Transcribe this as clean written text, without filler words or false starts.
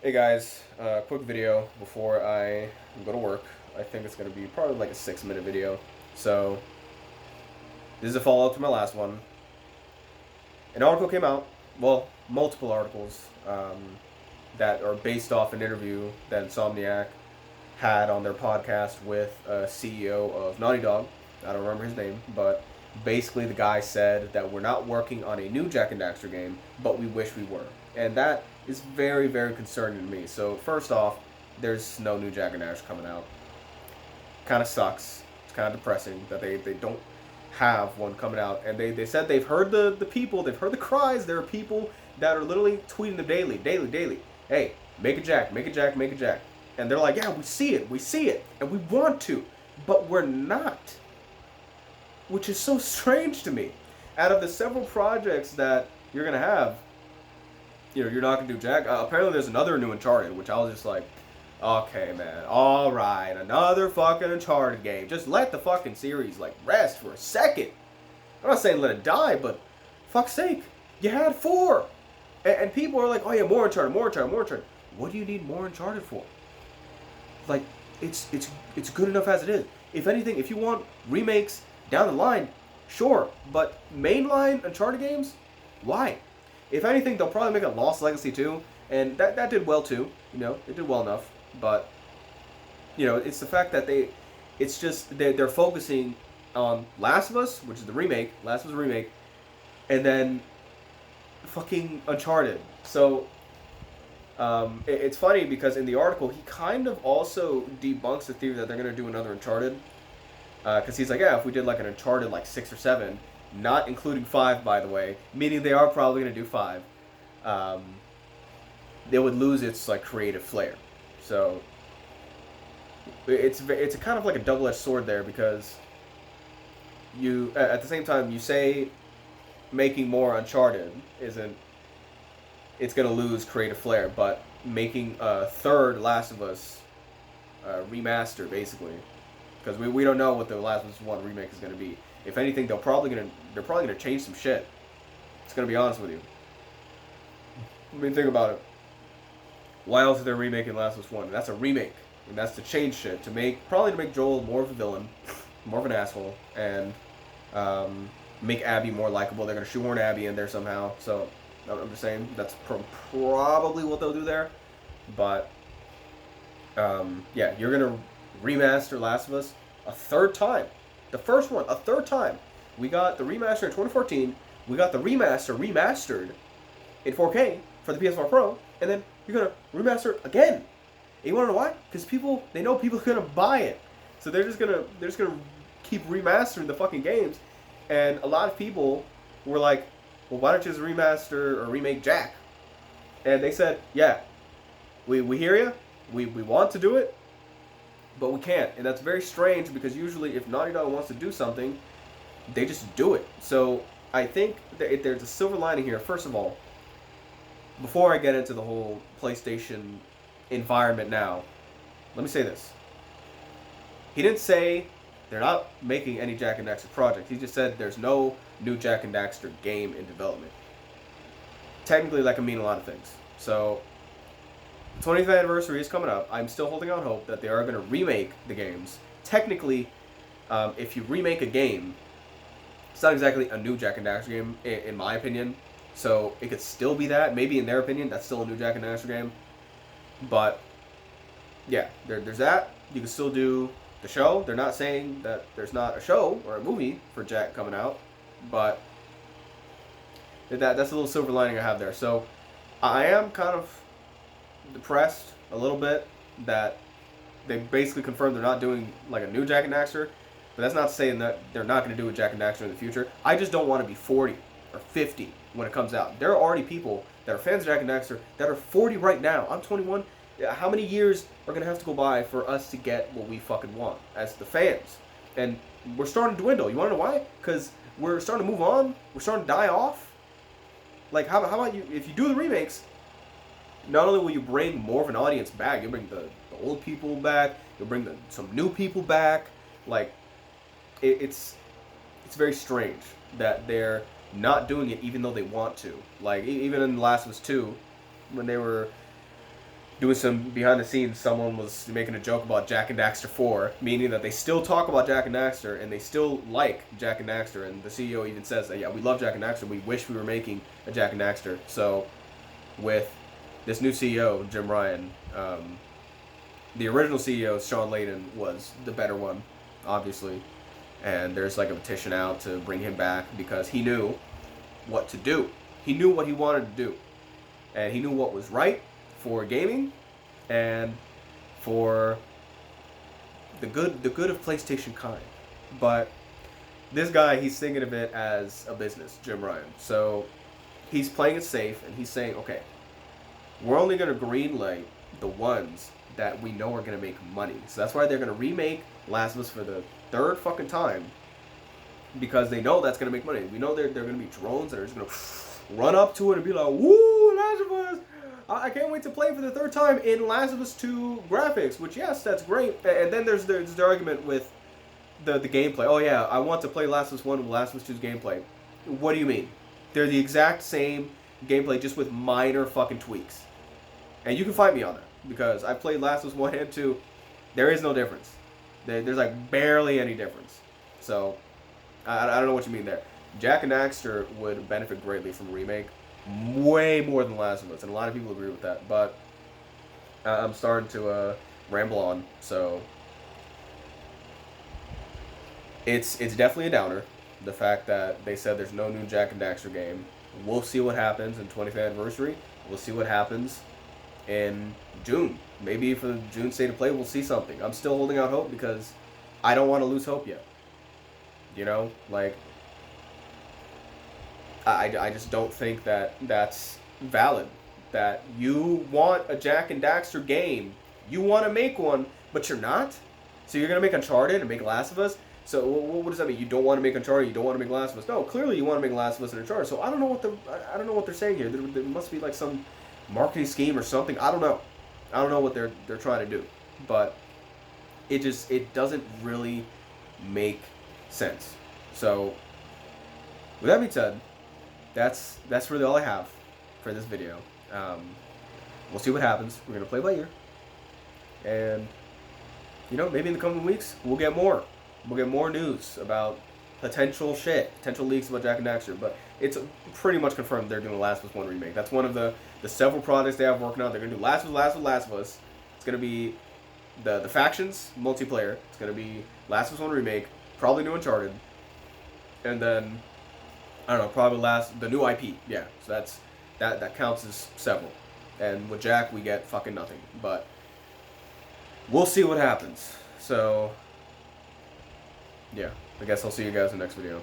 Hey guys, quick video before I go to work. I think it's going to be probably like a 6-minute video. So, this is a follow up to my last one. An article came out, well, multiple articles that are based off an interview that Insomniac had on their podcast with a CEO of Naughty Dog. I don't remember his name, but basically the guy said that we're not working on a new Jack and Daxter game, but we wish we were. And that is very, very concerning to me. So first off, there's no new Jack and Daxter coming out. Kind of sucks. It's kind of depressing that they don't have one coming out. And they said they've heard the people, they've heard the cries. There are people that are literally tweeting them daily. Hey, make a Jack, make a Jack, make a Jack. And they're like, yeah, we see it, and we want to, but we're not. Which is so strange to me. Out of the several projects that you're going to have, you're not going to do Jack. Apparently there's another new Uncharted, which I was just like, okay, man, alright, another fucking Uncharted game. Just let the fucking series, rest for a second. I'm not saying let it die, but fuck's sake, you had 4. And people are like, oh yeah, more Uncharted. What do you need more Uncharted for? Like, it's good enough as it is. If anything, if you want remakes down the line, sure. But mainline Uncharted games, why? If anything, they'll probably make a Lost Legacy too, and that did well too. It did well enough. But it's the fact that they're focusing on Last of Us, which is the remake, Last of Us remake, and then fucking Uncharted. So it's funny because in the article he kind of also debunks the theory that they're going to do another Uncharted. Because he's like, yeah, if we did like an Uncharted 6 or 7, not including 5, by the way, meaning they are probably going to do 5, they would lose its creative flair. So it's a kind of like a double-edged sword there, because you at the same time you say making more Uncharted isn't, it's going to lose creative flair, but making a third Last of Us remaster, basically, because we don't know what the Last of Us 1 remake is going to be. If anything, they're probably gonna change some shit. It's gonna be honest with you. I mean, think about it. Why else are they remaking Last of Us 1? That's a remake, and that's to change shit, to make Joel more of a villain, more of an asshole, and make Abby more likable. They're gonna shoehorn Abby in there somehow. So I'm just saying that's probably what they'll do there. But yeah, you're gonna remaster Last of Us a third time. The first one, a third time. We got the remaster in 2014. We got the remaster remastered in 4K for the PS4 Pro, and then you're gonna remaster it again. And you wanna know why? Because they know people are gonna buy it, so they're just gonna keep remastering the fucking games. And a lot of people were like, well, why don't you just remaster or remake Jack? And they said, yeah, we hear you. We want to do it, but we can't. And that's very strange, because usually if Naughty Dog wants to do something, they just do it. So I think that there's a silver lining here. First of all, before I get into the whole PlayStation environment now, let me say this. He didn't say they're not making any Jack and Daxter project. He just said there's no new Jack and Daxter game in development. Technically, that can mean a lot of things. So, 20th anniversary is coming up. I'm still holding out hope that they are going to remake the games. Technically, if you remake a game, it's not exactly a new Jack and Daxter game, in my opinion. So it could still be that. Maybe in their opinion, that's still a new Jack and Daxter game. But yeah, there's that. You can still do the show. They're not saying that there's not a show or a movie for Jack coming out, but that's a little silver lining I have there. So I am kind of depressed a little bit that they basically confirmed they're not doing a new Jack and Daxter, but that's not saying that they're not going to do a Jack and Daxter in the future. I just don't want to be 40 or 50 when it comes out. There are already people that are fans of Jack and Daxter that are 40 right now. I'm 21. How many years are going to have to go by for us to get what we fucking want as the fans? And we're starting to dwindle. You want to know why? Because we're starting to move on. We're starting to die off. How about you, if you do the remakes, not only will you bring more of an audience back, you'll bring the old people back, you'll bring some new people back. It's very strange that they're not doing it even though they want to. Even in The Last of Us 2, when they were doing some behind the scenes, someone was making a joke about Jak and Daxter 4, meaning that they still talk about Jak and Daxter and they still like Jak and Daxter. And the CEO even says that, yeah, we love Jak and Daxter. We wish we were making a Jak and Daxter. So with this new CEO, Jim Ryan, the original CEO, Sean Layden, was the better one, obviously. And there's like a petition out to bring him back because he knew what to do. He knew what he wanted to do. And he knew what was right for gaming and for the good of PlayStation kind. But this guy, he's thinking of it as a business, Jim Ryan. So he's playing it safe and he's saying, okay, we're only going to greenlight the ones that we know are going to make money. So that's why they're going to remake Last of Us for the third fucking time, because they know that's going to make money. We know they're going to be drones that are just going to run up to it and be like, woo, Last of Us! I can't wait to play for the third time in Last of Us 2 graphics, which, yes, that's great. And then there's the argument with the gameplay. Oh, yeah, I want to play Last of Us 1 with Last of Us 2's gameplay. What do you mean? They're the exact same gameplay, just with minor fucking tweaks. And you can fight me on that, because I played Last of Us 1 and 2. There is no difference. There's like barely any difference. So, I don't know what you mean there. Jak and Daxter would benefit greatly from a remake. Way more than Last of Us, and a lot of people agree with that. But I'm starting to ramble on, so it's definitely a downer. The fact that they said there's no new Jak and Daxter game. We'll see what happens in 20th anniversary. We'll see what happens in June. Maybe for the June State of Play, we'll see something. I'm still holding out hope because I don't want to lose hope yet. You know, like, I just don't think that that's valid. That you want a Jak and Daxter game, you want to make one, but you're not. So you're gonna make Uncharted and make Last of Us. So what does that mean? You don't want to make Uncharted, you don't want to make Last of Us. No, clearly you want to make Last of Us and Uncharted. So I don't know what they're saying here. There must be like some marketing scheme or something. I don't know. I don't know what they're trying to do, but it doesn't really make sense. So with that being said, that's really all I have for this video. We'll see what happens. We're gonna play by ear, and you know, maybe in the coming weeks we'll get more. We'll get more news about potential leaks about Jak and Daxter. But it's pretty much confirmed they're doing the Last of Us 1 remake. That's one of the several projects they have working on. They're gonna do Last of Us. It's gonna be the factions multiplayer. It's gonna be Last of Us 1 remake. Probably new Uncharted, and then I don't know, probably the new IP. Yeah, so that counts as several. And with Jak, we get fucking nothing. But we'll see what happens. So yeah, I guess I'll see you guys in the next video.